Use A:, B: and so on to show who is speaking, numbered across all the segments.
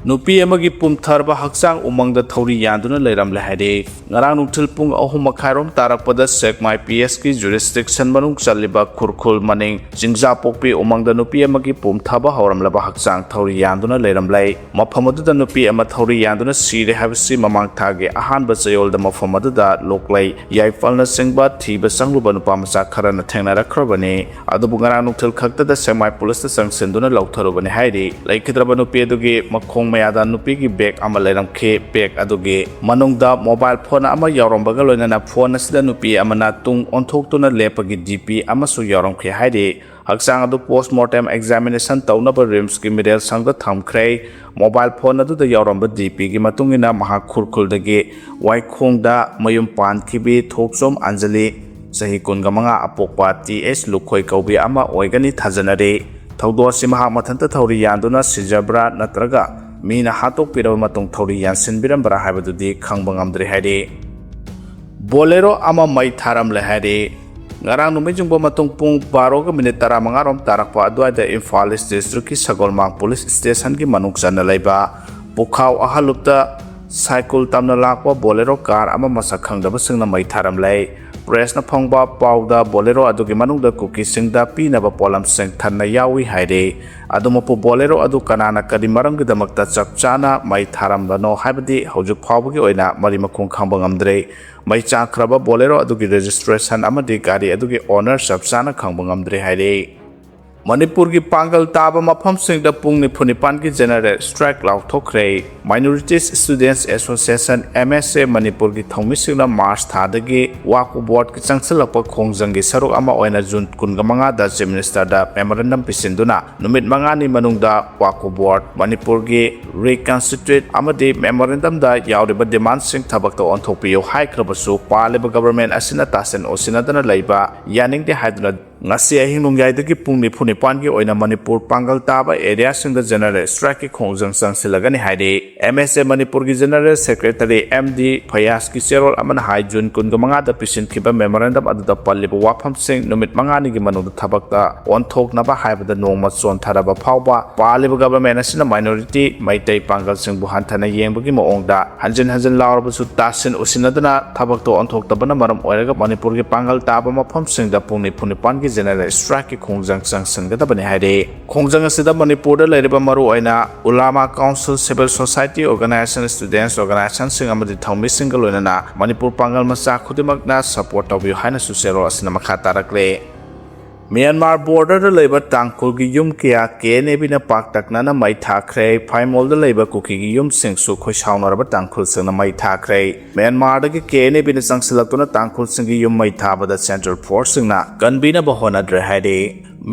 A: Nupi amagi pumtharba haksang umangda thouri yanduna leiram lehade ngarang nungthil pung ahum makhairom tarakpada sekmai PS ki jurisdiction manung chaliba khurkhul maning jingja pokpi umangda nupi amagi pumthaba hauram laba haksang thouri yanduna leiram lai maphamadu da nupi ama thouri yanduna sire habsi mamang thage ahan ba chayol da maphamadu da loklai yaifalna singba thiba sangluba nupa masa kharana thengna rakhrabane adubu ngarang nungthil khakta da sekmai police ta sangsenduna lautharubane haidi laikhidraba nupi adugi makhong mayada nupi ki bag ama leiram khe bag adugi manungda mobile phone ama yarom baga loinana phone asida nupi amana tung onthok tuna lepagi dp ama su yarom khe haide haksang adu postmortem examination taunaba rims ki middle sangda thamkhre mobile phone adu da yarom ba dp ki matungina maha khurkhul dagi waikhongda mayum pan khibi thoksom anjali sahi kungamanga apokpa ts lukhoi kaubi ama oigani thajanare thaudo si maha mathanta thouri yanduna sijabra natraga mina hatok piraw matung thouri yansin birambara haibadudi khangbang amdre haide bolero ama mai tharam le haide ngarang numijungba matung pung 12 minute 15 rom tarakpa adwaida Imphal East District ki Sagolmang Police Station ki manuk jana laiba pukhaw ahalupta cycle tamna lakwa bolero car ama masak khangdaba singna mai tharam lai press na phongba pawda bolero adugi manungda kuki singda pinaba polam sing thanna yawi haide adumopu bolero adu kanana kadi maramgi damakta chapchana mai tharam lano haibadi haujuk phawbagi oina mari makhong khambang amdre mai chakraba bolero adugi registration amadi gari adugi owner chapchana khangbang amdre haide Manipur ki pangal taba mafam singda pung nipunipan ki general strike laokhre Minorities Students Association MSA Manipur ki thongmi singna March thadagi waku board ki changsalapa khongjang gi saruk ama oina June 15 da Chief Minister da memorandum pisinduna numit mangani manungda waku board Manipur ki reconstitute amadi memorandum da yauriba demand sing thabak to onthokpiyo haikrabasu paliba government asina tasen osinadana laiba yaning de haiduna ngasi ahing nungyai pung nipunipan ki oina Manipur pangal taba area singda general strike ki khongjang sangsilagani haide MSA Manipur ki general secretary MD Phayas ki serol aman hai June 15 da pisin khiba memorandum aduda palliba wafam sing numit mangani gi manung thabakta onthok naba haibada nongma chon tharaba phawba paliba government asina minority maitai pangal sing bu hanthana yengbagi moongda hanjin lawrabasu tasin usinadana thabakto onthok tabana maram oiraga Manipur ki pangal taba mafam sing da pung nipunipan ki general strike ki khongjang sangda bani haide khongjang asida Manipur da leiriba maru oina ulama council civil society organization students organization sing amadi thongmi single loinana Manipur pangal macha khudimakna support tabiyo haina susero asina makha tarakle Myanmar border da leiba tangkhul gi yum kya kene bina pak takna na mai thakre phaimol da leiba kuki gi yum singsu khoi saunara ba tangkhul sing na mai thakre Myanmar da gi kene bina sangsilaktuna tangkhul sing gi yum mai thaba da central force sing na kanbina ba hona dre haide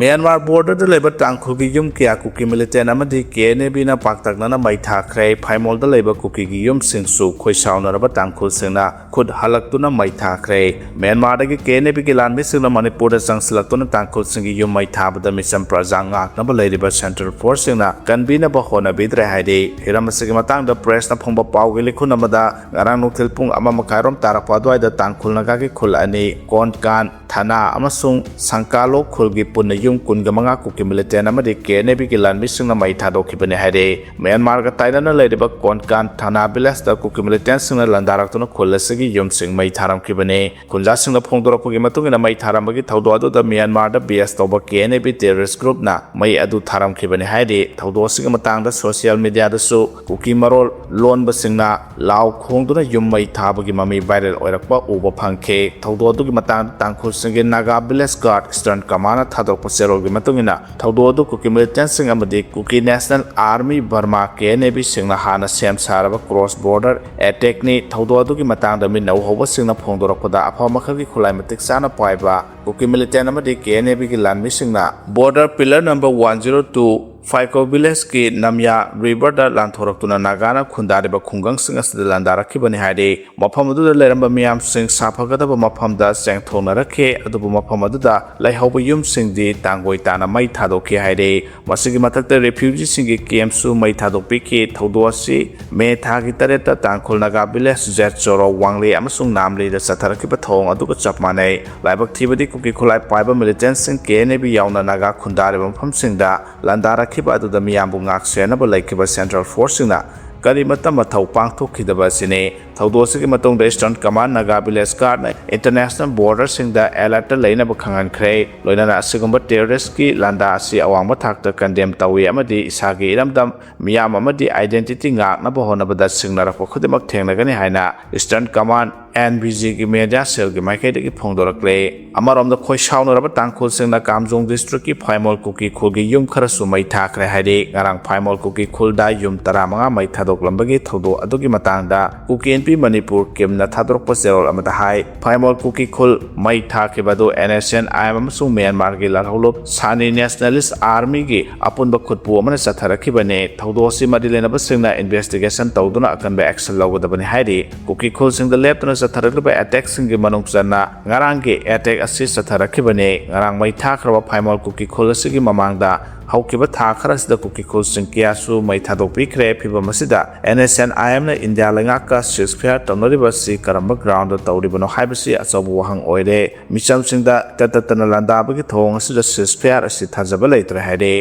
A: Myanmar border da leiba tangkhul gi yum kya kuki militant amadi kene bina pak takna na mai thakre phaimol da leiba kuki gi yum singsu khoi saunara ba tangkhul sing na khud halaktuna mai thakre Myanmar da gi kene bi gi lanmi sing na Manipur da sangsilaktuna tangkhul sing gi yum mai thaba da misam prajanga na ba leiriba central force sing na kanbina ba hona bidre haide hiram sigi matang da press na phongba paw gi likhun amada ngarang nukhil pung ama makhairom tarakpa dwai da tangkhul naga gi khul ani konkan thana amasung sangkalo khul gi punna yung kungamanga kuki militant amadi kene bi gi lanmi sing na mai thadokibane haide Myanmar ga tainana leiriba konkan thana bilas da kuki militant sing na landaraktuna khulasigi yum sing mai tharam kibane kunja sing na phongdorapagi matungina mai tharam bagi thaudo adu da Myanmar da BS toba KNB terrorist group na mai adu tharam khibane haide thaudo sing matang da social media da su kuki marol lon ba sing na law khongduna yum mai thabagi mami viral oirakpa uba phangkhe thaudo adu gi matang tangkhul sing gi Naga Village Guard Eastern Command thadok serol gi matungina thaudo adu kuki militant sing amadi kuki National Army Burma KNB sing na hana sem saraba cross border attack ni thaudo adu gi matang da min nau hoba sing na phongdorapda apha makhagi khulai matik sana paiba kuki militant amadi KNB ki lanmi sing na border pillar number 102 Faiko village ki namya river da lanthoraktuna nagana khundariba khungang sing asida landarakibani haide mafam adu da leramba miyam sing saphagadaba mafam da sengthona rakhe adubu mafam adu da laihauba yum sing di tangoi tana mai thadokhi haide masigi mathakta refugee sing ki camp su mai thadokpi ki thodo asi me thagi tareta tangkhul naga village jet choro wangle amasung namle da satharakiba thong adu ka chapmanai laibak thibadi kuki khulai paiba militant sing KNB yauna naga khundariba mafam sing da landara ꯇꯥꯔꯛꯈꯤꯕ ꯑꯗꯨꯗ ꯃꯤꯌꯥꯝꯕꯨ ꯉꯥꯛꯁꯦꯟꯅꯕ ꯂꯩꯈꯤꯕ central ꯐꯣꯔꯁꯁꯤꯡꯅ ꯀꯔꯤꯃꯠꯇ ꯃꯊꯧ ꯄꯥꯡꯊꯣꯛꯈꯤꯗꯕ ꯑꯁꯤꯅꯤ ꯊꯧꯗꯣꯛ ꯑꯁꯤꯒꯤ ꯃꯇꯨꯡꯗ eastern command Naga village ꯒꯥꯔꯗꯅ international ꯕꯣꯔꯗꯔꯁꯤꯡꯗ ꯑꯦꯂꯔꯠꯇ ꯂꯩꯅꯕ ꯈꯪꯍꯟꯈ꯭ꯔꯦ ꯂꯣꯏꯅꯅ ꯑꯁꯤꯒꯨꯝꯕ ꯇꯦꯔꯣꯔꯤꯁꯀꯤ ꯂꯥꯟꯗꯥ ꯑꯁꯤ ꯑꯋꯥꯡꯕ ꯊꯥꯛꯇ ꯀꯟꯗꯦꯝ ꯇꯧꯏ ꯑꯃꯗꯤ ꯏꯁꯥꯒꯤ ꯏꯔꯝꯗꯝ ꯃꯤꯌꯥꯝ ꯑꯃꯗꯤ ꯑꯥꯏꯗꯦꯟꯇꯤꯇꯤ ꯉꯥꯛꯅꯕ ꯍꯣꯠꯅꯕꯗ ꯁꯤꯡꯅꯔꯛꯄ ꯈꯨꯗꯤꯡꯃꯛ ꯊꯦꯡꯅꯒꯅꯤ ꯍꯥꯏꯅ ꯏꯁꯇꯔꯟ ꯀꯃꯥꯟ NBGꯒꯤ ꯃꯦꯗꯤꯌꯥ ꯁꯦꯜꯒꯤ ꯃꯥꯏꯀꯩꯗꯒꯤ ꯐꯣꯡꯗꯣꯔꯛꯂꯦ ꯑꯃꯔꯣꯝꯗ ꯈꯣꯏ ꯁꯥꯎꯅꯔꯕ ꯇꯥꯡꯈꯨꯜꯁꯤꯡꯅ ꯀꯥꯝꯖꯣꯡ ꯗꯤꯁꯇ꯭ꯔꯤꯛꯀꯤ ꯐꯥꯏꯃꯣꯜ ꯀꯨꯀꯤ ꯈꯨꯜꯒꯤ ꯌꯨꯝ ꯈꯔꯁꯨ ꯃꯩ ꯊꯥꯈ꯭ꯔꯦ ꯍꯥꯏꯔꯤ ꯉꯔꯥꯡ ꯐꯥꯏꯃꯣꯜ ꯀꯨꯀꯤ ꯈꯨꯜꯗ ꯌꯨꯝ 15 ꯃꯩ ꯊꯥꯗꯣꯛꯂꯝꯕꯒꯤ ꯊꯧꯗꯣꯛ ꯑꯗꯨꯒꯤ ꯃꯇꯥꯡꯗ ꯀꯨꯀꯤ ꯃꯅꯤꯄꯨꯔ ꯀꯤꯝꯅ ꯊꯥꯗꯣꯔꯛꯄ ꯆꯦꯔꯣꯜ ꯑꯃꯗ ꯍꯥꯏ ꯐꯥꯏꯃꯣꯜ ꯀꯨꯀꯤ ꯈꯨꯜ ꯃꯩ ꯊꯥꯈꯤꯕ ꯑꯗꯨ NSNIM ꯑꯃꯁꯨꯡ ꯃ꯭ꯌꯥꯟꯃꯥꯔꯒꯤ ꯂꯥꯜꯍꯧꯂꯨꯞ ꯁꯥꯅꯤ ꯅꯦꯁꯅꯦꯂꯤꯁꯠ ꯑꯥꯔꯃꯤꯒꯤ ꯑꯄꯨꯟꯕ ꯈꯨꯠꯄꯨ ꯑꯃꯅ ꯆꯠꯊꯔꯛꯈꯤꯕꯅꯤ ꯊꯧꯗꯣꯛ ꯑꯁꯤ ꯃꯔꯤ ꯂꯩꯅꯕꯁꯤꯡꯅ ꯏꯟꯚꯦꯁꯇꯤꯒꯦꯁꯟ ꯇꯧꯗꯨꯅ ꯑꯀꯟꯕ ꯑꯦꯛꯁꯟ ꯂꯧꯒꯗꯕꯅꯤ ꯍꯥꯏꯔꯤ ꯀꯨꯀꯤ ꯈꯨꯜꯁꯤꯡꯗ ꯂꯦꯞꯇꯨꯅ ꯆꯠꯊꯔꯛꯂꯤꯕ ꯑꯦꯇꯦꯛꯁꯤꯡꯒꯤ ꯃꯅꯨꯡ ꯆꯟꯅ ꯉꯔꯥꯡꯒꯤ ꯑꯦꯇꯦꯛ ꯑꯁꯤ ꯆꯠꯊꯔꯛꯈꯤꯕꯅꯤ ꯉꯔꯥꯡ ꯃꯩ ꯊꯥꯈ꯭ꯔꯕ ꯐꯥꯏꯃꯣꯜ ꯀꯨꯀꯤ ꯈꯨꯜ ꯑꯁꯤꯒꯤ ꯃꯃꯥꯡꯗ ꯍꯧꯈꯤꯕ ꯊꯥ ꯈꯔꯁꯤꯗ ꯀꯨꯀꯤ ꯈꯨꯜꯁꯤꯡ ꯀꯌꯥꯁꯨ ꯃꯩ ꯊꯥꯗꯣꯛꯄꯤꯈ꯭ꯔꯦ ꯐꯤꯚꯝ ꯑꯁꯤꯗ NSNIMꯅ ꯏꯟꯗꯤꯌꯥ ꯂꯩꯉꯥꯛꯀ ꯁꯤꯖꯐꯤꯌꯥꯔ ꯇꯧꯅꯔꯤꯕ ꯑꯁꯤ ꯀꯔꯝꯕ ꯒ꯭ꯔꯥꯎꯟꯗ ꯇꯧꯔꯤꯕꯅꯣ ꯍꯥꯏꯕꯁꯤ ꯑꯆꯧꯕ ꯋꯥꯍꯪ ꯑꯣꯏꯔꯦ ꯃꯤꯆꯝꯁꯤꯡꯗ ꯇꯠꯇꯅ ꯂꯥꯟꯗꯥꯕꯒꯤ ꯊꯧꯑꯣꯡ ꯑꯁꯤꯗ ꯁꯤꯖꯐꯤꯌꯥꯔ ꯑꯁꯤ ꯊꯥꯖꯕ ꯂꯩꯇ꯭ꯔꯦ ꯍꯥꯏꯔꯦ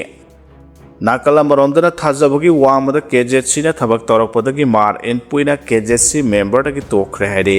A: ꯅꯥꯀꯜ ꯑꯃꯔꯣꯝꯗꯅ ꯊꯥꯖꯕꯒꯤ ꯋꯥꯡꯃꯗ KZCꯅ ꯊꯕꯛ ꯇꯧꯔꯛꯄꯗꯒꯤ ꯃꯥꯔ ꯏꯟꯄꯨꯏꯅ KZC ꯃꯦꯝꯕꯔꯗꯒꯤ ꯇꯣꯛꯈ꯭ꯔꯦ ꯍꯥꯏꯔꯤ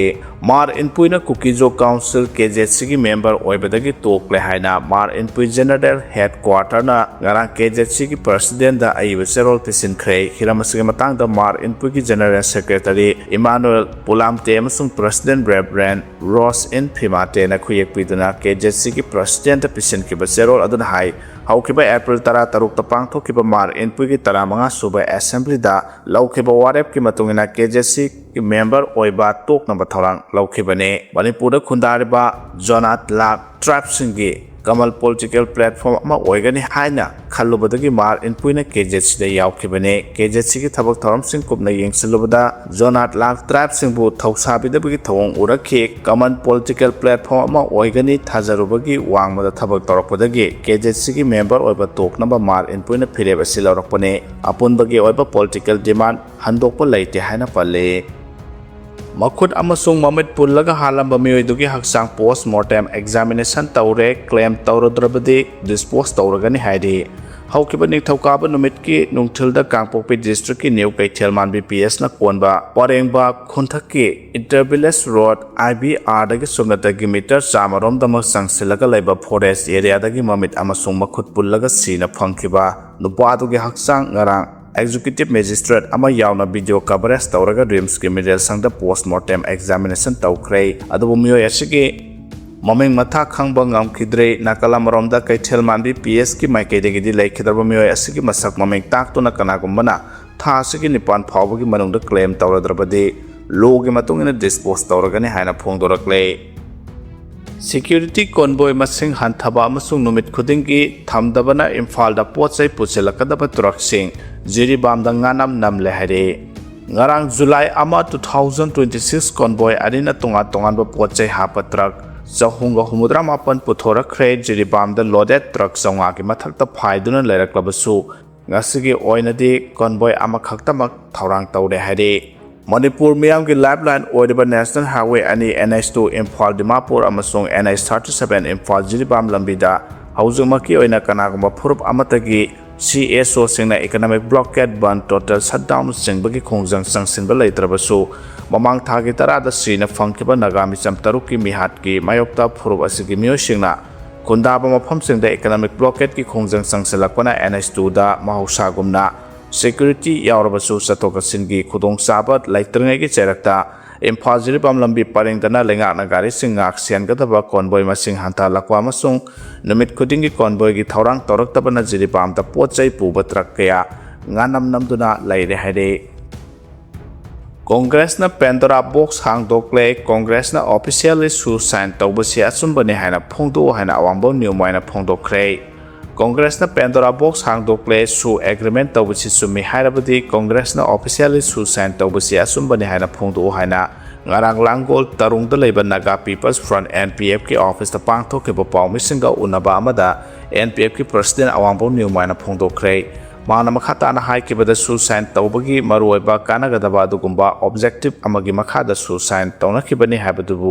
A: ꯃꯥꯔ ꯏꯟꯄꯨꯏꯅ ꯀꯨꯀꯤꯖꯣ ꯀꯥꯎꯟꯁꯤꯜ KZCꯒꯤ ꯃꯦꯝꯕꯔ ꯑꯣꯏꯕꯗꯒꯤ ꯇꯣꯛꯂꯦ ꯍꯥꯏꯅ ꯃꯥꯔ ꯏꯟꯄꯨꯏ ꯖꯦꯅꯔꯦꯜ ꯍꯦꯗꯀ꯭ꯋꯥꯔꯇꯔꯅ ꯉꯔꯥꯡ KZCꯒꯤ ꯄ꯭ꯔꯁꯤꯗꯦꯟꯗ ꯑꯏꯕ ꯆꯦꯔꯣꯜ ꯄꯤꯁꯤꯟꯈ꯭ꯔꯦ ꯍꯤꯔꯝ ꯑꯁꯤꯒꯤ ꯃꯇꯥꯡꯗ ꯃꯥꯔ ꯏꯟꯄꯨꯏꯒꯤ ꯖꯦꯅꯔꯦꯜ ꯁꯦꯀ꯭ꯔꯦꯇꯔꯤ ꯏꯃꯥꯅꯨꯑꯦꯜ ꯄꯨꯂꯥꯝꯇꯦ ꯑꯃꯁꯨꯡ ꯄ꯭ꯔꯁꯤꯗꯦꯟ ꯔꯦꯚꯔꯦꯟ ꯔꯣꯁ ꯏꯟ ꯐꯤꯃꯥꯇꯦꯅ ꯈꯨꯌꯦꯛ ꯄꯤꯗꯨꯅ KZCꯒꯤ ꯄ꯭ꯔꯁꯤꯗꯦꯟꯗ ꯄꯤꯁꯤꯟꯈꯤꯕ ꯆꯦꯔꯣꯜ ꯑꯗꯨꯅ ꯍꯥꯏ ꯍꯧꯈꯤꯕ ꯑꯦꯄ꯭ꯔꯤꯜ 13ꯇ ꯄꯥꯡꯊꯣꯛꯈꯤꯕ ꯃꯥꯔ ꯏꯟꯄꯨꯏꯒꯤ 15ꯁꯨꯕ ꯑꯦꯁꯦꯝꯕ꯭ꯂꯤꯗ ꯂꯧꯈꯤꯕ ꯋꯥꯔꯦꯞꯀꯤ ꯃꯇꯨꯡꯏꯟꯅ KZCꯒꯤ ꯃꯦꯝꯕꯔ ꯑꯣꯏꯕ ꯇꯣꯛꯅꯕ ꯊꯧꯔꯥꯡ ꯂꯧꯈꯤꯕꯅꯤ ꯃꯅꯤꯄꯨꯔꯗ ꯈꯨꯟꯗꯥꯔꯤꯕ ꯖꯣꯅꯥꯠ ꯂꯥꯛ ꯇ꯭ꯔꯥꯏꯕꯁꯤꯡꯒꯤ ꯀꯃꯜ ꯄꯣꯂꯤꯇꯤꯀꯦꯜ ꯄ꯭ꯂꯦꯠꯐꯣꯔꯝ ꯑꯃ ꯑꯣꯏꯒꯅꯤ ꯍꯥꯏꯅ ꯈꯜꯂꯨꯕꯗꯒꯤ ꯃꯥꯔ ꯏꯟꯄꯨꯏꯅ KZCꯗ ꯌꯥꯎꯈꯤꯕꯅꯤ KZCꯒꯤ ꯊꯕꯛ ꯊꯧꯔꯝꯁꯤꯡ ꯀꯨꯞꯅ ꯌꯦꯡꯁꯤꯜꯂꯨꯕꯗ ꯖꯣꯅꯥꯠ ꯂꯥꯛ ꯇ꯭ꯔꯥꯏꯕꯁꯤꯡꯕꯨ ꯊꯧꯁꯥꯕꯤꯗꯕꯒꯤ ꯊꯧꯑꯣꯡ ꯎꯔꯛꯈꯤ ꯀꯃꯟ ꯄꯣꯂꯤꯇꯤꯀꯦल ꯄ꯭ꯂꯦꯠꯐꯣꯔꯝ ꯑꯃ ꯑꯣꯏꯒꯅꯤ ꯊꯥꯖꯔꯨꯕꯒꯤ ꯋꯥꯡꯃꯗ ꯊꯕꯛ ꯇꯧꯔꯛꯄꯗꯒꯤ KZCꯒꯤ ꯃꯦꯝꯕꯔ ꯑꯣꯏꯕ ꯇꯣꯛꯅꯕ ꯃꯥꯔ ꯏꯟꯄꯨꯏꯅ ꯐꯤꯔꯦꯞ ꯑꯁꯤ ꯂꯧꯔꯛꯄꯅꯤ ꯑꯄꯨꯟꯕꯒꯤ ꯑꯣꯏꯕ ꯄꯣꯂꯤꯇꯤꯀꯦꯜ ꯗꯤꯃꯥꯟꯗ ꯍꯟꯗꯣꯛꯄ ꯂꯩꯇꯦ ꯍꯥꯏꯅ ꯄꯜꯂꯤ ꯃꯈꯨꯠ ꯑꯃꯁꯨꯡ ꯃꯃꯤꯠ ꯄꯨꯜꯂꯒ ꯍꯥꯜꯂꯝꯕ ꯃꯤꯑꯣꯏꯗꯨꯒꯤ ꯍꯛꯆꯥꯡ ꯄꯣꯁ ꯃꯣꯔꯇꯦꯝ ꯑꯦꯛꯖꯥꯃꯤꯅꯦꯁꯟ ꯇꯧꯔꯦ ꯀ꯭ꯂꯦꯝ ꯇꯧꯔꯨꯗ꯭ꯔꯕꯗꯤ ꯗꯤꯁꯄꯣꯖ ꯇꯧꯔꯒꯅꯤ ꯍꯥꯏꯔꯤ ꯍꯧꯈꯤꯕ ꯅꯤꯡꯊꯧꯀꯥꯕ ꯅꯨꯃꯤꯠꯀꯤ ꯅꯨꯡꯊꯤꯜꯗ ꯀꯥꯡꯄꯣꯛꯄꯤ ꯗꯤꯁꯇ꯭ꯔꯤꯛꯀꯤ ꯅ꯭ꯌꯨ ꯀꯩꯊꯦꯜ ꯃꯥꯟꯕꯤ PSꯅ ꯀꯣꯟꯕ ꯄꯔꯦꯡꯕ ꯈꯨꯟꯊꯛꯀꯤ ꯏꯟꯇꯔꯚꯤꯂꯦꯖ ꯔꯣꯗ IBRꯗꯒꯤ ꯁꯨꯞꯅꯇꯒꯤ ꯃꯤꯇꯔ 100ꯔꯣꯝꯗꯃꯛ ꯆꯪꯁꯤꯜꯂꯒ ꯂꯩꯕ ꯐꯣꯔꯦꯁꯠ ꯑꯦꯔꯤꯌꯥꯗꯒꯤ ꯃꯃꯤꯠ ꯑꯃꯁꯨꯡ ꯃꯈꯨꯠ ꯄꯨꯜꯂꯒ ꯁꯤꯅ ꯐꯪꯈꯤꯕ ꯅꯨꯄꯥꯗꯨꯒꯤ ꯍꯛꯆꯥꯡ ꯉꯔꯥꯡ ꯑꯦꯛꯖꯤꯀ꯭ꯌꯨꯇꯤꯚ ꯃꯦꯖꯤꯁꯇ꯭ꯔꯦꯠ ꯑꯃ ꯌꯥꯎꯅ ꯚꯤꯗꯤꯑꯣ ꯀꯚꯔꯦꯖ ꯇꯧꯔꯒ ꯔꯤꯝꯁꯀꯤ ꯃꯤꯔꯦꯜꯁꯪꯗ ꯄꯣꯁꯠꯃꯣꯔꯇꯦꯝ ꯑꯦꯛꯖꯥꯃꯤꯅꯦꯁꯟ ꯇꯧꯈ꯭ꯔꯦ ꯑꯗꯨꯕꯨ ꯃꯤꯑꯣꯏ ꯑꯁꯤꯒꯤ ꯃꯃꯤꯡ ꯃꯊꯥ ꯈꯪꯕ ꯉꯝꯈꯤꯗ꯭ꯔꯦ ꯅꯥꯀꯜ ꯑꯃꯔꯣꯝꯗ ꯀꯩꯊꯦꯜ ꯃꯥꯟꯕꯤ PSꯀꯤ ꯃꯥꯏꯀꯩꯗꯒꯤꯗꯤ ꯂꯩꯈꯤꯗ꯭ꯔꯕ ꯃꯤꯑꯣꯏ ꯑꯁꯤꯒꯤ ꯃꯁꯛ ꯃꯃꯤꯡ ꯇꯥꯛꯇꯨꯅ ꯀꯅꯥꯒꯨꯝꯕꯅ ꯊꯥ ꯑꯁꯤꯒꯤ 9 ꯐꯥꯎꯕꯒꯤ ꯃꯅꯨꯡꯗ ꯀ꯭ꯂꯦꯝ ꯇꯧꯔꯗ꯭ꯔꯕꯗꯤ ꯂꯣꯒꯤ ꯃꯇꯨꯡꯏꯟꯅ ꯗꯤꯁꯄꯣꯖ ꯇꯧꯔꯒꯅꯤ ꯍꯥꯏꯅ ꯐꯣꯡꯗꯣꯔꯛꯂꯦ ꯁꯦꯀ꯭ꯌꯨꯔꯤꯇꯤ ꯀꯣꯟꯕꯣꯏ ꯃꯁꯤꯡ ꯍꯟꯊꯕ ꯑꯃꯁꯨꯡ ꯅꯨꯃꯤꯠ ꯈꯨꯗꯤꯡꯒꯤ ꯊꯝꯗꯕꯅ ꯏꯝꯐꯥꯜꯗ ꯄꯣꯠꯆꯩ ꯄꯨꯁꯤꯜꯂꯛꯀꯗꯕ ꯇ꯭ꯔꯛꯁꯤꯡ ꯖꯤꯔꯤꯕꯥꯝꯗ ꯉꯥꯅꯝ ꯅꯝꯂꯦ ꯍꯥꯏꯔꯤ ꯉꯔꯥꯡ ꯖꯨꯂꯥꯏ 1, 2026 ꯀꯣꯟꯕꯣꯏ ꯑꯅꯤꯅ ꯇꯣꯉꯥꯟꯕ ꯄꯣꯠꯆꯩ ꯍꯥꯞꯄ ꯇ꯭ꯔꯛ 369 ꯄꯨꯊꯣꯔꯛꯈ꯭ꯔꯦ ꯖꯤꯔꯤꯕꯥꯝꯗ ꯂꯣꯗꯦꯠ ꯇ꯭ꯔꯛ 500ꯒꯤ ꯃꯊꯛꯇ ꯐꯥꯏꯗꯨꯅ ꯂꯩꯔꯛꯂꯕꯁꯨ ꯉꯁꯤꯒꯤ ꯑꯣꯏꯅꯗꯤ ꯀꯣꯟꯕꯣꯏ ꯑꯃꯈꯛꯇꯃꯛ ꯊꯧꯔꯥꯡ ꯇꯧꯔꯦ ꯍꯥꯏꯔꯤ ꯃꯅꯤꯄꯨꯔ ꯃꯤꯌꯥꯝꯒꯤ ꯂꯥꯏꯐꯂꯥꯏꯟ ꯑꯣꯏꯔꯤꯕ national highway 2 NH2 Imphal Dimapur ꯑꯃꯁꯨꯡ NH37 ꯏꯝꯐꯥꯜ ꯖꯤꯔꯤꯕꯥꯝ ꯂꯝꯕꯤꯗ ꯍꯧꯖꯤꯛꯃꯛꯀꯤ ꯑꯣꯏꯅ ꯀꯅꯥꯒꯨꯝꯕ ꯐꯨꯔꯨꯞ ꯑꯃꯠꯇꯒꯤ CSOꯁꯤꯡꯅ ꯏꯀꯣꯅꯣꯃꯤꯛ ꯕ꯭ꯂꯣꯀꯦꯠ ꯕꯟ ꯇꯣꯇꯦꯜ ꯁꯠꯗꯥꯎꯟꯅꯆꯤꯡꯕꯒꯤ ꯈꯣꯡꯖꯪ ꯆꯪꯁꯤꯟꯕ ꯂꯩꯇ꯭ꯔꯕꯁꯨ ꯃꯃꯥꯡ ꯊꯥꯒꯤ 10ꯗ ꯁꯤꯅ ꯐꯪꯈꯤꯕ ꯅꯥꯒꯥ ꯃꯤꯆꯝ 6ꯀꯤ ꯃꯤꯍꯥꯠꯀꯤ ꯃꯥꯌꯣꯛꯇ ꯐꯨꯔꯨꯞ ꯑꯁꯤꯒꯤ ꯃꯤꯑꯣꯏꯁꯤꯡꯅ ꯈꯨꯟꯗꯥꯕ ꯃꯐꯝꯁꯤꯡꯗ ꯏꯀꯣꯅꯣꯃꯤꯛ ꯕ꯭ꯂꯣꯀꯦꯠꯀꯤ ꯈꯣꯡꯖꯪ ꯆꯪꯁꯤꯜꯂꯛꯄꯅ NH2ꯗ ꯃꯍꯧꯁꯥꯒꯨꯝꯅ ꯁꯦꯀ꯭ꯌꯨꯔꯤꯇꯤ ꯌꯥꯎꯔꯕꯁꯨ ꯆꯠꯊꯣꯛ ꯆꯠꯁꯤꯟꯒꯤ ꯈꯨꯗꯣꯡꯆꯥꯕ ꯂꯩꯇ꯭ꯔꯤꯉꯩꯒꯤ ꯆꯩꯔꯛꯇ ꯏꯝꯐꯥꯜ ꯖꯤꯔꯤꯕꯥꯝ ꯂꯝꯕꯤ ꯄꯔꯦꯡꯗꯅ ꯂꯩꯉꯥꯛꯅ ꯒꯥꯔꯤꯁꯤꯡ ꯉꯥꯛ ꯁꯦꯟꯒꯗꯕ ꯀꯣꯟꯕꯣꯏ ꯃꯁꯤꯡ ꯍꯟꯊꯍꯜꯂꯛꯄ ꯑꯃꯁꯨꯡ ꯅꯨꯃꯤꯠ ꯈꯨꯗꯤꯡꯒꯤ ꯀꯣꯟꯕꯣꯏꯒꯤ ꯊꯧꯔꯥꯡ ꯇꯧꯔꯛꯇꯕꯅ ꯖꯤꯔꯤꯕꯥꯝꯗ ꯄꯣꯠꯆꯩ ꯄꯨꯕ ꯇ꯭ꯔꯛ ꯀꯌꯥ ꯉꯥꯅꯝ ꯅꯝꯗꯨꯅ ꯂꯩꯔꯦ ꯍꯥꯏꯔꯤ ꯀꯣꯡꯒ꯭ꯔꯦꯁꯅ ꯄꯦꯟꯗꯣꯔꯥ ꯕꯣꯛꯁ ꯍꯥꯡꯗꯣꯛꯂꯦ ꯀꯣꯡꯒ꯭ꯔꯦꯁꯅ ꯑꯣꯐꯤꯁꯤꯌꯦꯜꯂꯤ ꯁꯥꯏꯟ ꯇꯧꯕꯁꯤ ꯑꯆꯨꯝꯕꯅꯤ ꯍꯥꯏꯅ ꯐꯣꯡꯗꯣꯛꯎ ꯍꯥꯏꯅ ꯑꯋꯥꯡꯕ ꯅ꯭ꯌꯨꯃꯥꯏꯅ ꯐꯣꯡꯗꯣꯛꯈ꯭ꯔꯦ ꯀꯣꯡꯒ꯭ꯔꯦꯁꯅ ꯄꯦꯟꯗꯣꯔꯥ ꯕꯣꯛꯁ ꯍꯥꯡꯗꯣꯛꯂꯦ ꯑꯦꯒ꯭ꯔꯤꯃꯦꯟ ꯇꯧꯕꯁꯤ ꯆꯨꯝꯃꯤ ꯍꯥꯏꯔꯕꯗꯤ ꯀꯣꯡꯒ꯭ꯔꯦꯁꯅ ꯑꯣꯐꯤꯁꯤꯌꯦꯜꯂꯤ ꯁꯥꯏꯟ ꯇꯧꯕꯁꯤ ꯑꯆꯨꯝꯕꯅꯤ ꯍꯥꯏꯅ ꯐꯣꯡꯗꯣꯛꯎ ꯍꯥꯏꯅ ꯉꯔꯥꯡ ꯂꯥꯡꯒꯣꯜ ꯇꯔꯨꯡꯗ ꯂꯩꯕ ꯅꯥꯒꯥ ꯄꯤꯄꯜꯁ ꯐ꯭ꯔꯟꯠ NPFꯀꯤ ꯑꯣꯐꯤꯁꯇ ꯄꯥꯡꯊꯣꯛꯈꯤꯕ ꯄꯥꯎꯃꯤꯁꯤꯡꯒ ꯎꯅꯕ ꯑꯃꯗ NPFꯀꯤ ꯄ꯭ꯔꯁꯤꯗꯦꯟ ꯑꯋꯥꯡꯕ ꯅ꯭ꯌꯨꯃꯥꯏꯅ ꯐꯣꯡꯗꯣꯛꯈ꯭ꯔꯦ ꯃꯥꯅ ꯃꯈꯥ ꯇꯥꯅ ꯍꯥꯏꯈꯤꯕꯗ ꯁꯥꯏꯟ ꯇꯧꯕꯒꯤ ꯃꯔꯨꯑꯣꯏꯕ ꯀꯥꯟꯅꯒꯗꯕ ꯑꯗꯨꯒꯨꯝꯕ ꯑꯣꯕꯖꯦꯛꯇꯤꯚ ꯑꯃꯒꯤ ꯃꯈꯥꯗ ꯁꯥꯏꯟ ꯇꯧꯅꯈꯤꯕꯅꯤ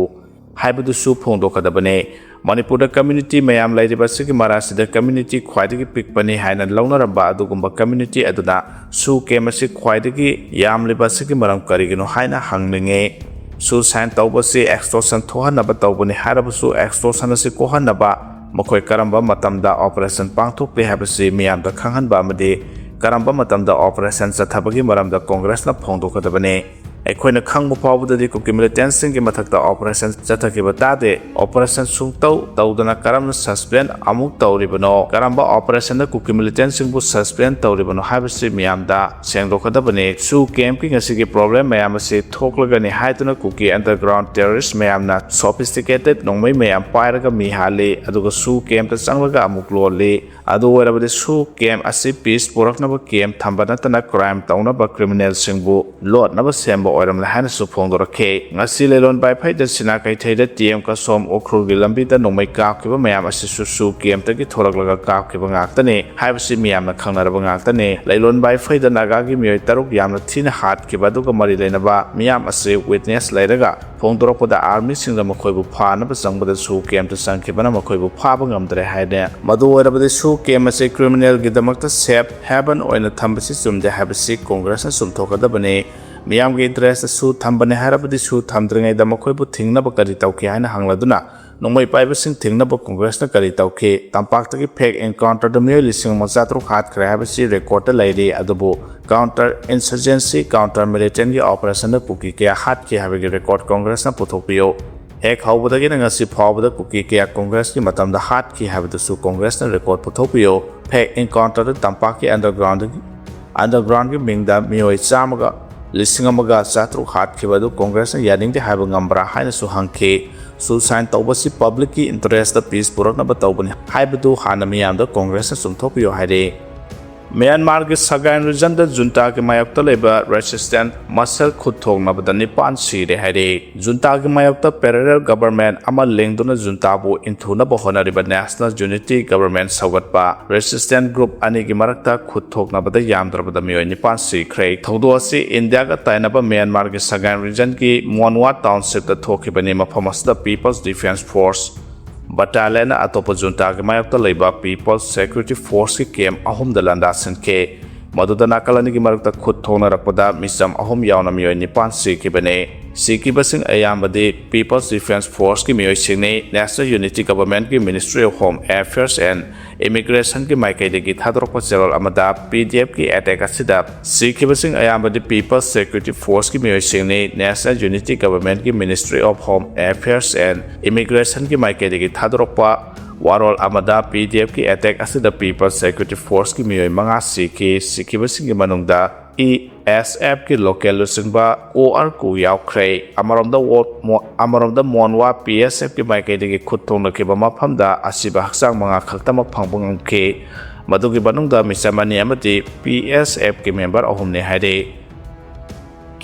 A: ꯍꯥꯏꯕꯗꯨꯁꯨ ꯐꯣꯡꯗꯣꯛꯀꯗꯕꯅꯤ Manipur community mayam lairiba sigi marasida community khwaidagi pikpani haina launaramba adugumba community aduna su kemasi khwaidagi yamliba sigi maram karigino haina hangninge su sign tawbasi extortion thohanaba tawbani harabasu extortion asi kohanaba makhoi karamba matamda operation pangthokle habasi miyamda khanghanba amade karamba matamda operation chathabagi maramda congress na phongdokadabane ꯑꯩꯈꯣꯏꯅ ꯈꯪꯕ ꯐꯥꯎꯕꯗꯗꯤ cookie ꯃꯤꯂꯤꯇꯦꯟꯠꯁꯤꯡꯒꯤ ꯃꯊꯛꯇ operation ꯆꯠꯊꯈꯤꯕ ꯇꯥꯗꯦ operation ꯁꯨꯡꯇꯧ ꯇꯧꯗꯅ ꯀꯔꯝꯅ suspend ꯑꯃꯨꯛ ꯇꯧꯔꯤꯕꯅꯣ ꯀꯔꯝꯕ ꯑꯣꯄꯔꯦꯁꯟꯗ cookie ꯃꯤꯂꯤꯇꯦꯟꯠꯁꯤꯡꯕꯨ suspend ꯇꯧꯔꯤꯕꯅꯣ ꯍꯥꯏꯕꯁꯤ ꯃꯤꯌꯥꯝꯗ ꯁꯦꯡꯗꯣꯛꯀꯗꯕꯅꯤ ꯁꯨ ꯀꯦꯝꯞꯀꯤ ꯉꯁꯤꯒꯤ ꯄ꯭ꯔꯣꯕ꯭ꯂꯦꯝ ꯃꯌꯥꯝ ꯑꯁꯤ ꯊꯣꯛꯂꯒꯅꯤ ꯍꯥꯏꯗꯨꯅ ꯀꯨꯀꯤ ꯑꯟꯗꯔꯒ꯭ꯔꯥꯎꯟꯗ ꯇꯦꯔꯣꯔꯤꯁꯠ ꯃꯌꯥꯝꯅ ꯁꯣꯐꯤꯁꯇꯤꯀꯦꯇꯦꯗ ꯅꯣꯡꯃꯩ ꯃꯌꯥꯝ ꯄꯥꯏꯔꯒ ꯃꯤ ꯍꯥꯜꯂꯤ ꯑꯗꯨꯒ ꯁꯨ ꯀꯦꯝꯞꯇ ꯆꯪꯂꯒ ꯑꯃꯨꯛ ꯂꯣꯜꯂꯤ ꯑꯗꯨ ꯑꯣꯏꯔꯕꯗꯤ ꯁꯨ ꯀꯦꯝꯞ ꯑꯁꯤ ꯄꯤꯁ ꯄꯨꯔꯛꯅꯕ ꯀꯦꯝꯞ ꯊꯝꯕ ꯅꯠꯇꯅ ꯀ꯭ꯔꯥꯏꯝ ꯇꯧꯅꯕ ꯀ꯭ꯔꯤꯃꯤꯅꯦꯜꯁꯤꯡꯕꯨ ꯂꯣꯠꯅꯕ ꯁꯦꯝꯕ ꯑꯣꯏꯔꯝꯂꯦ ꯍꯥꯏꯅꯁꯨ ꯐꯣꯡꯗꯣꯔꯛꯈꯤ ꯉꯁꯤ ꯂꯩꯂꯣꯟ ꯕꯥꯏꯐꯩꯗ ꯁꯤꯅꯥ ꯀꯩꯊꯩꯗ TM ꯀꯁꯣꯝ ꯎꯈ꯭ꯔꯨꯜꯒꯤ ꯂꯝꯕꯤꯗ ꯅꯣꯡꯃꯩ ꯀꯥꯞꯈꯤꯕ ꯃꯌꯥꯝ ꯑꯁꯤꯁꯨ ꯁꯨ ꯀꯦꯝꯞꯇꯒꯤ ꯊꯣꯔꯛꯂꯒ ꯀꯥꯞꯈꯤꯕ ꯉꯥꯛꯇꯅꯤ ꯍꯥꯏꯕꯁꯤ ꯃꯤꯌꯥꯝꯅ ꯈꯪꯅꯔꯕ ꯉꯥꯛꯇꯅꯤ ꯂꯩꯂꯣꯟ ꯕꯥꯏꯐꯩꯗ ꯅꯥꯒꯥꯒꯤ ꯃꯤꯑꯣꯏ 6 ꯌꯥꯝꯅ ꯊꯤꯅ ꯍꯥꯠꯈꯤꯕ ꯑꯗꯨꯒ ꯃꯔꯤ ꯂꯩꯅꯕ ꯃꯤꯌꯥꯝ ꯑꯁꯤ ꯋꯤꯠꯅꯦꯁ ꯂꯩꯔꯒ ꯐꯣꯡꯗꯣꯔꯛꯄꯗ ꯑꯥꯔꯃꯤꯁꯤꯡꯅ ꯃꯈꯣꯏꯕꯨ ꯐꯥꯅꯕ ꯆꯪꯕꯗ ꯁꯨ ꯀꯦꯝꯞꯇ ꯆꯪꯈꯤꯕꯅ ꯃꯈꯣꯏꯕꯨ ꯐꯥꯕ ꯉꯝꯗ꯭ꯔꯦ ꯍꯥꯏꯅ ꯃꯗꯨ ꯑꯣꯏꯔꯕꯗꯤ ꯁꯨ ꯀꯦꯝꯞ ꯑꯁꯤ ꯀ꯭ꯔꯤꯃꯤꯅꯦꯜꯒꯤꯗꯃꯛꯇ ꯁꯦꯐ ꯍꯦꯕꯟ ꯑꯣꯏꯅ ꯊꯝꯕꯁꯤ ꯆꯨꯝꯗꯦ ꯍꯥꯏꯕꯁꯤ ꯀꯣꯡꯒ꯭ꯔꯦꯁꯅ ꯆꯨꯝꯊꯣꯛꯀꯗꯕꯅꯤ ꯃꯤꯌꯥꯝꯒꯤ ꯏꯟꯇꯔꯦꯁꯇ ꯁꯨ ꯊꯝꯕꯅꯦ ꯍꯥꯏꯔꯕꯗꯤ ꯁꯨ ꯊꯝꯗ꯭ꯔꯤꯉꯩꯗ ꯃꯈꯣꯏꯕꯨ ꯊꯤꯡꯅꯕ ꯀꯔꯤ ꯇꯧꯈꯤ ꯍꯥꯏꯅ ꯍꯪꯂꯗꯨꯅ ꯅꯣꯡꯃꯩ ꯄꯥꯏꯕꯁꯤꯡ ꯊꯤꯡꯅꯕ ꯀꯣꯡꯒ꯭ꯔꯦꯁꯅ ꯀꯔꯤ ꯇꯧꯈꯤ ꯇꯝꯄꯥꯛꯇꯒꯤ ꯐꯦꯛ ꯑꯦꯟꯀꯥꯎꯟꯇꯔꯗ ꯃꯤꯑꯣꯏ 6,300 ꯍꯥꯠꯈ꯭ꯔꯦ ꯍꯥꯏꯕꯁꯤ ꯔꯦꯀꯣꯔꯗꯇ ꯂꯩꯔꯤ ꯑꯗꯨꯕꯨ ꯀꯥꯎꯟꯇꯔ ꯏꯟꯁꯔꯖꯦꯟꯁꯤ ꯀꯥꯎꯟꯇꯔ ꯃꯤꯂꯤꯇꯦꯟꯠꯒꯤ ꯑꯣꯄꯔꯦꯁꯟꯗ ꯀꯨꯀꯤ ꯀꯌꯥ ꯍꯥꯠꯈꯤ ꯍꯥꯏꯕꯒꯤ ꯔꯦꯀꯣꯔꯗ ꯀꯣꯡꯒ꯭ꯔꯦꯁꯅ ꯄꯨꯊꯣꯛꯄꯤꯌꯨ ꯍꯦꯛ ꯍꯧꯕꯗꯒꯤꯅ ꯉꯁꯤ ꯐꯥꯎꯕꯗ ꯀꯨꯀꯤ ꯀꯌꯥ ꯀꯣꯡꯒ꯭ꯔꯦꯁꯀꯤ ꯃꯇꯝꯗ ꯍꯥꯠꯈꯤ ꯍꯥꯏꯕꯗꯨꯁꯨ ꯀꯣꯡꯒ꯭ꯔꯦꯁꯅ ꯔꯦꯀꯣꯔꯗ ꯄꯨꯊꯣꯛꯄꯤꯌꯨ ꯐꯦꯛ ꯑꯦꯟꯀꯥꯎꯟꯇꯔꯗ ꯇꯝꯄꯥꯛꯀꯤ ꯑꯟꯗꯔꯒ꯭ꯔꯥꯎꯟꯗꯒꯤ ꯃꯤꯡꯗ ꯃꯤꯑꯣꯏ 1,300 ꯍꯥꯠꯈꯤꯕ ꯑꯗꯨ ꯀꯣꯡꯒ꯭ꯔꯦꯁꯅ ꯌꯥꯅꯤꯡꯗꯦ ꯍꯥꯏꯕ ꯉꯝꯕ꯭ꯔꯥ ꯍꯥꯏꯅꯁꯨ ꯍꯪꯈꯤ ꯁꯨꯁꯥꯏꯟ ꯇꯧꯕꯁꯤ ꯄꯕ꯭ꯂꯤꯛꯀꯤ ꯏꯟꯇꯔꯦꯁꯇ ꯄꯤꯁ ꯄꯨꯔꯛꯅꯕ ꯇꯧꯕꯅꯤ ꯍꯥꯏꯕꯗꯨ ꯍꯥꯟꯅ ꯃꯤꯌꯥꯝꯗ ꯀꯣꯡꯒ꯭ꯔꯦꯁꯅ ꯆꯨꯝꯊꯣꯛꯄꯤꯌꯨ ꯍꯥꯏꯔꯤ ꯃ꯭ꯌꯥꯟꯃꯥꯔꯒꯤ ꯁꯒꯥꯏꯟ ꯔꯤꯖꯟꯗ ꯖꯨꯟꯇꯥꯒꯤ ꯃꯥꯌꯣꯛꯇ ꯂꯩꯕ ꯔꯦꯁꯤꯁꯇꯦꯟꯠ ꯃꯁꯦꯜ ꯈꯨꯠꯊꯣꯛꯅꯕꯗ 9 ꯁꯤꯔꯦ ꯍꯥꯏꯔꯤ ꯖꯨꯟꯇꯥꯒꯤ ꯃꯥꯌꯣꯛꯇ ꯄꯦꯔꯥꯂꯦꯜ ꯒꯚꯔꯟꯃꯦꯟꯠ ꯑꯃ ꯂꯦꯡꯗꯨꯅ ꯖꯨꯟꯇꯥꯕꯨ ꯏꯟꯊꯨꯅꯕ ꯍꯣꯠꯅꯔꯤꯕ ꯅꯦꯁꯅꯦꯜ ꯌꯨꯅꯤꯇꯤ ꯒꯚꯔꯟꯃꯦꯟꯠ ꯁꯧꯒꯠꯄ ꯔꯦꯁꯤꯁꯇꯦꯟꯠ ꯒ꯭ꯔꯨꯞ ꯑꯅꯤꯒꯤ ꯃꯔꯛꯇ ꯈꯨꯠꯊꯣꯛꯅꯕꯗ ꯌꯥꯝꯗ꯭ꯔꯕꯗ ꯃꯤꯑꯣꯏ 9 ꯁꯤꯈ꯭ꯔꯦ ꯊꯧꯗꯣꯛ ꯑꯁꯤ ꯏꯟꯗꯤꯌꯥꯒ ꯇꯥꯏꯅꯕ ꯃ꯭ꯌꯥꯟꯃꯥꯔꯒꯤ ꯁꯒꯥꯏꯟ ꯔꯤꯖꯟꯒꯤ ꯃꯣꯟꯋꯥ ꯇꯥꯎꯟꯁꯤꯞꯇ ꯊꯣꯛꯈꯤꯕꯅꯤ ꯃꯐꯝ ꯑꯁꯤꯗ ꯄꯤꯄꯜꯁ ꯗꯤꯐꯦꯟꯁ ꯐꯣꯔꯁ ꯕꯇꯥꯂꯤꯌꯟꯅ ꯑꯇꯣꯞꯄ ꯖꯨꯟꯇꯥꯒꯤ ꯃꯥꯌꯣꯛꯇ ꯂꯩꯕ ꯄꯤꯄꯜꯁ ꯁꯦꯀ꯭ꯌꯨꯔꯤꯇꯤ ꯐꯣꯔꯁꯀꯤ ꯀꯦꯝꯞ 3ꯗ ꯂꯥꯟꯗꯥꯁꯤꯟꯈꯤ ꯃꯗꯨꯗ ꯅꯥꯀꯜ ꯑꯅꯤꯒꯤ ꯃꯔꯛꯇ ꯈꯨꯠ ꯊꯣꯛꯅꯔꯛꯄꯗ ꯃꯤꯆꯝ 3 ꯌꯥꯎꯅ ꯃꯤꯑꯣꯏ 9 ꯁꯤꯈꯤꯕꯅꯤ ꯁꯤꯈꯤꯕꯁꯤꯡ ꯑꯌꯥꯝꯕꯗꯤ ꯄꯤꯄꯜꯁ ꯗꯤꯐꯦꯟꯁ ꯐꯣꯔꯁꯀꯤ ꯃꯤꯑꯣꯏꯁꯤꯡꯅꯤ ꯅꯦꯁꯅꯦꯜ ꯌꯨꯅꯤꯇꯤ ꯒꯚꯔꯟꯃꯦꯟꯠꯀꯤ ministry of home affairs and ꯏꯃꯤꯒ꯭ꯔꯦꯁꯟꯒꯤ ꯃꯥꯏꯀꯩꯗꯒꯤ ꯊꯥꯗꯣꯔꯛꯄ ꯆꯦꯔꯣꯜ ꯑꯃꯗ PDFꯀꯤ ꯑꯦꯇꯦꯛ ꯑꯁꯤꯗ ꯁꯤꯈꯤꯕꯁꯤꯡ ꯑꯌꯥꯝꯕꯗꯤ ꯄꯤꯄꯜꯁ ꯁꯦꯀ꯭ꯌꯨꯔꯤꯇꯤ ꯐꯣꯔꯁꯀꯤ ꯃꯤꯑꯣꯏꯁꯤꯡꯅꯤ ꯅꯦꯁꯅꯦꯜ ꯌꯨꯅꯤꯇꯤ ꯒꯚꯔꯟꯃꯦꯟꯠꯀꯤ ministry of home affairs and ꯏꯃꯤꯒ꯭ꯔꯦꯁꯟꯒꯤ ꯃꯥꯏꯀꯩꯗꯒꯤ ꯊꯥꯗꯣꯔꯛꯄ ꯋꯥꯔꯣꯜ ꯑꯃꯗ PDFꯀꯤ ꯑꯦꯇꯦꯛ ꯑꯁꯤꯗ ꯄꯤꯄꯜꯁ ꯁꯦꯀ꯭ꯌꯨꯔꯤꯇꯤ ꯐꯣꯔꯁꯀꯤ ꯃꯤꯑꯣꯏ 5 ꯁꯤꯈꯤ ꯁꯤꯈꯤꯕꯁꯤꯡꯒꯤ ꯃꯅꯨꯡꯗ ESFꯀꯤ ꯂꯣꯀꯦꯜ ꯂꯨꯆꯤꯡꯕ OR-ꯀꯨ ꯌꯥꯎꯈ꯭ꯔꯦ ꯑꯃꯔꯣꯝꯗ ꯃꯣꯟꯋꯥ PSFꯀꯤ ꯃꯥꯏꯀꯩꯗꯒꯤ ꯈꯨꯠ ꯊꯣꯡꯅꯈꯤꯕ ꯃꯐꯝꯗ ꯑꯁꯤꯕ ꯍꯛꯆꯥꯡ 5 ꯈꯛꯇꯃꯛ ꯐꯪꯕ ꯉꯝꯈꯤ ꯃꯗꯨꯒꯤ ꯃꯅꯨꯡꯗ ꯃꯤꯆꯝ 2 ꯑꯃꯗꯤ PSFꯀꯤ ꯃꯦꯝꯕꯔ 3ꯅꯤ ꯍꯥꯏꯔꯤ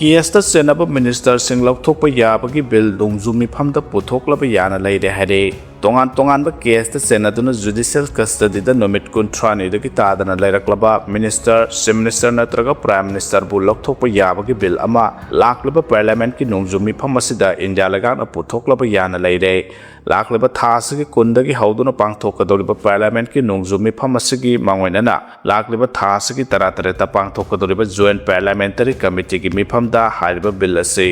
A: ꯀꯦꯁꯇ ꯆꯦꯟꯅꯕ ꯃꯤꯅꯤꯁꯇꯔꯁꯤꯡ ꯂꯧꯊꯣꯛꯄ ꯌꯥꯕꯒꯤ ꯕꯤꯜ ꯅꯣꯡꯖꯨ ꯃꯤꯐꯝꯗ ꯄꯨꯊꯣꯛꯂꯕ ꯌꯥꯅ ꯂꯩꯔꯦ ꯍꯥꯏꯔꯤ ꯇꯣꯉꯥꯟꯕ ꯀꯦꯁꯇ ꯆꯦꯟꯅꯗꯨꯅ ꯖꯨꯗꯤꯁꯤꯌꯦꯜ ꯀꯁꯇꯗꯤꯗ ꯅꯨꯃꯤꯠ 32ꯗꯒꯤ ꯇꯥꯗꯅ ꯂꯩꯔꯛꯂꯕ ꯃꯤꯅꯤꯁꯇꯔ ꯆꯤꯐ ꯃꯤꯅꯤꯁꯇꯔ ꯅꯠꯇ꯭ꯔꯒ ꯄ꯭ꯔꯥꯏꯝ ꯃꯤꯅꯤꯁꯇꯔꯕꯨ ꯂꯧꯊꯣꯛꯄ ꯌꯥꯕꯒꯤ ꯕꯤꯜ ꯑꯃ ꯂꯥꯛꯂꯤꯕ ꯄꯥꯔꯂꯤꯌꯥꯃꯦꯟꯠꯀꯤ ꯅꯣꯡꯖꯨ ꯃꯤꯐꯝ ꯑꯁꯤꯗ ꯏꯟꯗꯤꯌꯥ ꯂꯩꯉꯥꯛꯅ ꯄꯨꯊꯣꯛꯂꯕ ꯌꯥꯅ ꯂꯩꯔꯦ ꯂꯥꯛꯂꯤꯕ ꯊꯥ ꯑꯁꯤꯒꯤ 10ꯗꯒꯤ ꯍꯧꯗꯨꯅ ꯄꯥꯡꯊꯣꯛꯀꯗꯧꯔꯤꯕ ꯄꯥꯔꯂꯤꯌꯥꯃꯦꯟꯠꯀꯤ ꯅꯣꯡꯖꯨ ꯃꯤꯐꯝ ꯑꯁꯤꯒꯤ ꯃꯥꯡꯑꯣꯏꯅꯅ ꯂꯥꯛꯂꯤꯕ ꯊꯥ ꯑꯁꯤꯒꯤ 18ꯗ ꯄꯥꯡꯊꯣꯛꯀꯗꯧꯔꯤꯕ ꯖꯣꯏꯟꯠ ꯄꯥꯔꯂꯤꯌꯥꯃꯦꯟꯇꯔꯤ ꯀꯃꯤꯇꯤꯒꯤ ꯃꯤꯐꯝꯗ ꯍꯥꯏꯔꯤꯕ ꯕꯤꯜ ꯑꯁꯤ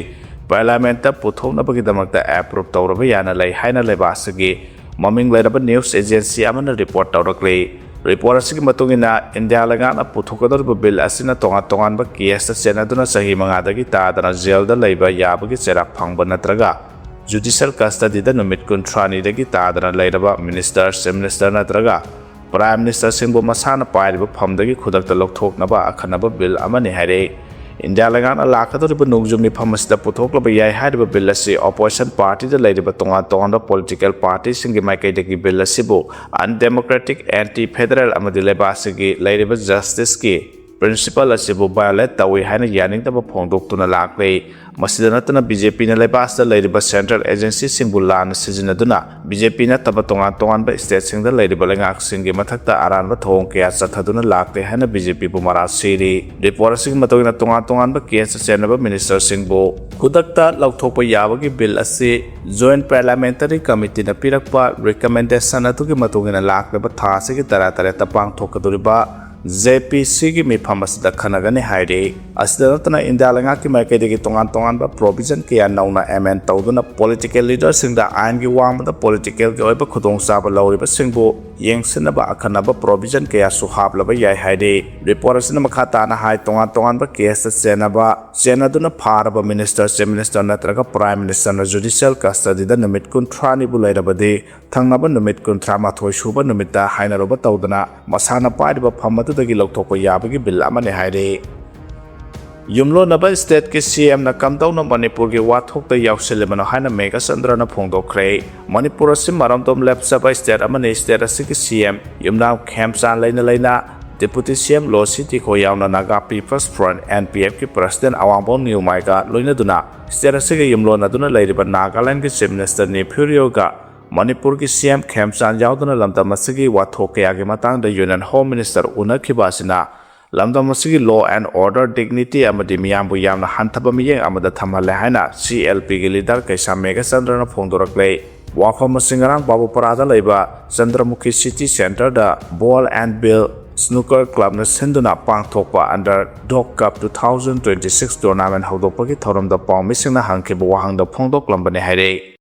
A: ꯄꯥꯔꯂꯤꯌꯥꯃꯦꯟꯠꯇ ꯄꯨꯊꯣꯛꯅꯕꯒꯤꯗꯃꯛꯇ ꯑꯦꯄ꯭ꯔꯨꯞ ꯇꯧꯔꯕ ꯌꯥꯅ ꯂꯩ ꯍꯥꯏꯅ ꯂꯩꯕꯥꯛ ꯑꯁꯤꯒꯤ ꯃꯃꯤꯡ ꯂꯩꯔꯕ ꯅ꯭ꯌꯨꯁ ꯑꯦꯖꯦꯟꯁꯤ ꯑꯃꯅ ꯔꯤꯄꯣꯔꯠ ꯇꯧꯔꯛꯂꯤ ꯔꯤꯄꯣꯔꯠ ꯑꯁꯤꯒꯤ ꯃꯇꯨꯡꯏꯟꯅ ꯏꯟꯗꯤꯌꯥ ꯂꯩꯉꯥꯛꯅ ꯄꯨꯊꯣꯛꯀꯗꯧꯔꯤꯕ ꯕꯤꯜ ꯑꯁꯤꯅ ꯇꯣꯉꯥꯟꯕ ꯀꯦꯁꯇ ꯆꯦꯟꯅꯗꯨꯅ ꯆꯍꯤ 5ꯗꯒꯤ ꯇꯥꯗꯅ ꯖꯦꯜꯗ ꯂꯩꯕ ꯌꯥꯕꯒꯤ ꯆꯩꯔꯥꯛ ꯐꯪꯕ ꯅꯠꯇ꯭ꯔꯒ ꯖꯨꯗꯤꯁꯤꯌꯦꯜ ꯀꯁꯇꯗꯤꯗ ꯅꯨꯃꯤꯠ 32ꯗꯒꯤ ꯇꯥꯗꯅ ꯂꯩꯔꯕ ꯃꯤꯅꯤꯁꯇꯔ ꯆꯤꯐ ꯃꯤꯅꯤꯁꯇꯔ ꯅꯠꯇ꯭ꯔꯒ ꯄ꯭ꯔꯥꯏꯝ ꯃꯤꯅꯤꯁꯇꯔꯁꯤꯡꯕꯨ ꯃꯁꯥꯅ ꯄꯥꯏꯔꯤꯕ ꯐꯝꯗꯒꯤ ꯈꯨꯗꯛꯇ ꯂꯧꯊꯣꯛꯅꯕ ꯑꯈꯟꯅꯕ ꯕꯤꯜ ꯑꯃꯅꯤ ꯍꯥꯏꯔꯤ ꯏꯟꯗꯤꯌꯥ ꯂꯩꯉꯥꯛꯅ ꯂꯥꯛꯀꯗꯧꯔꯤꯕ ꯅꯣꯡꯖꯨ ꯃꯤꯐꯝ ꯑꯁꯤꯗ ꯄꯨꯊꯣꯛꯂꯕ ꯌꯥꯏ ꯍꯥꯏꯔꯤꯕ ꯕꯤꯜ ꯑꯁꯤ ꯑꯣꯄꯣꯖꯤꯁꯟ ꯄꯥꯔꯇꯤꯗ ꯂꯩꯔꯤꯕ ꯇꯣꯉꯥꯟꯕ ꯄꯣꯂꯤꯇꯤꯀꯦꯜ ꯄꯥꯔꯇꯤꯁꯤꯡꯒꯤ ꯃꯥꯏꯀꯩꯗꯒꯤ ꯕꯤꯜ ꯑꯁꯤꯕꯨ ꯑꯟꯗꯦꯃꯣꯀ꯭ꯔꯦꯇꯤꯛ ꯑꯦꯟꯇꯤ ꯐꯦꯗꯔꯦꯜ ꯑꯃꯗꯤ ꯂꯩꯕꯥꯛ ꯑꯁꯤꯒꯤ ꯂꯩꯔꯤꯕ ꯖꯁꯇꯤꯁꯀꯤ principle asibu violate tawi haina yaningdaba phongdoktuna lakle masida natana BJP na lebasta leiriba central agency singbu lana sizinaduna BJP na taba tongan ba state singda leiriba lengak singi mathakta aranba thong kya chathaduna lakle haina BJP bu mara siri report sing matogina tongan ba case senaba minister singbu kudakta lauthokpa yabagi bill ase joint parliamentary committee na pirakpa recommendation atugi matogina lakle ba thase ki tara tapang thokaduriba JPC की मिफाम असदा खनगने हाइरे असदनतना India की माइकेदगी तोंगान बा provision किया नौना MN तौदुना political leader सिंगदा आइन की वांगदा political के ओइबा खुदोंग साबा लौरिबा सिंगबो येंगसनबा अखनबा provision किया सुहाबलबा याय हाइरे रिपोर्ट असना मखा ताना हाइ तोंगान बा केस सेनादुना फारबा मिनिस्टर से मिनिस्टर नत्रगा प्राइम मिनिस्टर न जुडिशियल कस्टडी दा नमित कुंथ्रानी बु लैरबदे थंगबा नमित कुंथ्रा माथोय सुबा नमिता हाइनरोबा तौदना मसाना पाइबा फमदुदगी लौथोकपा याबगी बिल अमने हाइरे युमलोनबा स्टेट के सीएम न कमदौना मणिपुर के वाथोक यावसिलिबनो हाइना मेगा चंद्र न फोंदोखरे मणिपुर असिम मरमदोम लेप्सबा स्टेट अमने स्टेट असि सीएम युमनाव खेमचान लेना Deputy CM Law City ko yauna Naga People's Front NPF ki President Awangbo Niumaiga loina duna state asiga yumlo na duna leiriba Nagaland ki Chief Minister Nepuryo ga Manipur ki CM Khemchan yauduna lamdam asigi wathok kaya ki matang da Union Home Minister unakhiba asina lamdam asigi Law and Order Dignity amadi miyambu yamna hanthaba miyeng amada thamhalle haina CLP ki leader kaisa Mega Chandra na phongdorakle Wakhom Singarang Babu Parada leiba Chandramukhi City Center da Ball and Bill Snooker Club na senduna pangthokpa under Dog Cup 2026 tournament hodopagi thoram da pawmising na hangke bo hang da phongdok lambane haire